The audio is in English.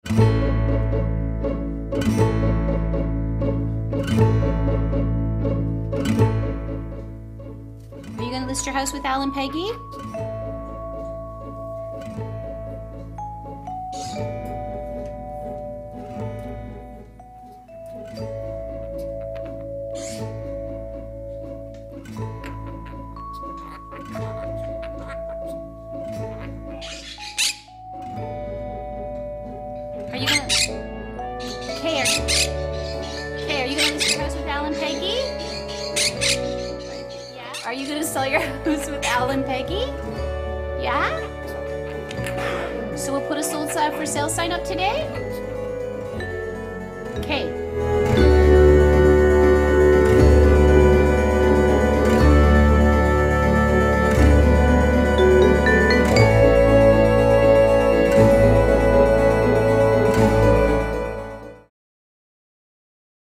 Are you gonna list your house with Al and Peggy? Are you gonna... Kay, are you gonna list your house with Al and Peggy? Yeah? Are you gonna sell your house with Al and Peggy? Yeah? So we'll put a sold for sale sign up today? Okay.